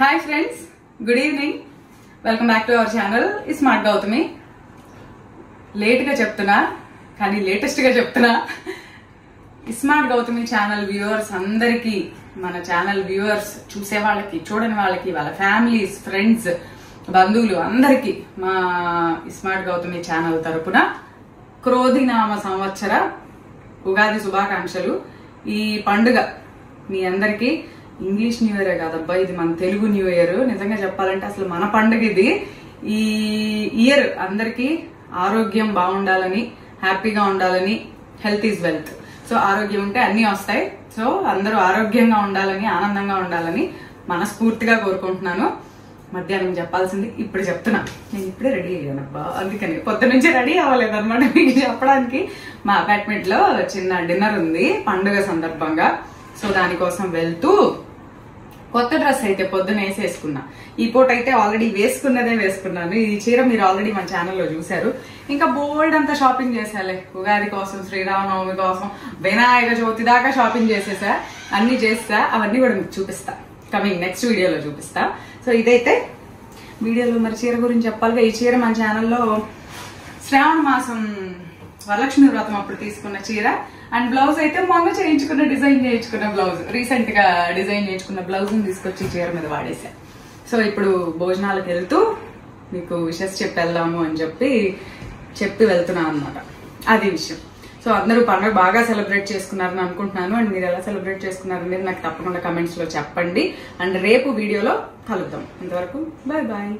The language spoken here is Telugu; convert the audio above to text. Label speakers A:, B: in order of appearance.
A: Hi friends, good evening. Welcome back to our channel. Smart Gautami. Late ga cheptuna, kani latest ga cheptuna. Smart Gautami channel viewers andariki, mana channel viewers చూసే వాళ్ళకి చూడని వాళ్ళకి వాళ్ళ ఫ్యామిలీస్ ఫ్రెండ్స్ బంధువులు అందరికి మా స్మార్ట్ గౌతమి ఛానల్ తరపున క్రోధినామ సంవత్సర ఉగాది శుభాకాంక్షలు. ఈ పండుగ మీ అందరికి ఇంగ్లీష్ న్యూ ఇయర్ కాదబ్బా, ఇది మన తెలుగు న్యూ ఇయర్. నిజంగా చెప్పాలంటే అసలు మన పండుగ ఇది. ఈ ఇయర్ అందరికి ఆరోగ్యం బాగుండాలని, హ్యాపీగా ఉండాలని, హెల్త్ ఈజ్ వెల్త్. సో ఆరోగ్యం ఉంటే అన్ని వస్తాయి. సో అందరూ ఆరోగ్యంగా ఉండాలని, ఆనందంగా ఉండాలని మనస్ఫూర్తిగా కోరుకుంటున్నాను. మధ్యాహ్నం చెప్పాల్సింది ఇప్పుడు చెప్తున్నా. నేను ఇప్పుడే రెడీ అయ్యాను అబ్బా, అందుకని పొద్దు నుంచి రెడీ అవ్వలేదు అనమాట మీకు చెప్పడానికి. మా అపార్ట్మెంట్ లో చిన్న డిన్నర్ ఉంది పండుగ సందర్భంగా. సో దానికోసం వెళ్తూ కొత్త డ్రెస్ అయితే పొద్దున వేసేసుకున్నా. ఈ పూట అయితే ఆల్రెడీ వేసుకున్నదే వేసుకున్నాను. ఈ చీర మీరు ఆల్రెడీ మన ఛానల్లో చూశారు. ఇంకా బోల్డ్ అంతా షాపింగ్ చేసాలే, ఉగాది కోసం, శ్రీరామనవమి కోసం, వినాయక చవితి దాకా షాపింగ్ చేసేసా. అన్ని చేస్తా, అవన్నీ కూడా మీకు చూపిస్తా, కమింగ్ నెక్స్ట్ వీడియోలో చూపిస్తా. సో ఇదైతే వీడియోలో మరి చీర గురించి చెప్పాలిగా. ఈ చీర మన ఛానల్లో శ్రావణ మాసం వరలక్ష్మి వ్రతం అప్పుడు తీసుకున్న చీర. అండ్ బ్లౌజ్ అయితే మొన్న డిజైన్ చేయించుకున్న బ్లౌజ్, రీసెంట్ గా డిజైన్ చేయించుకున్న బ్లౌజ్ తీసుకొచ్చి చీర మీద వాడేసా. సో ఇప్పుడు భోజనాలకు వెళ్తూ మీకు విషెస్ చెప్పి వెళ్దాము అని చెప్పి వెళ్తున్నాను అనమాట. అది విషయం. సో అందరూ పండుగ బాగా సెలబ్రేట్ చేసుకున్నారని అనుకుంటున్నాను. అండ్ మీరు ఎలా సెలబ్రేట్ చేసుకున్నారనేది నాకు తప్పకుండా కమెంట్స్ లో చెప్పండి. అండ్ రేపు వీడియోలో కలుద్దాం. ఇంతవరకు బాయ్ బాయ్.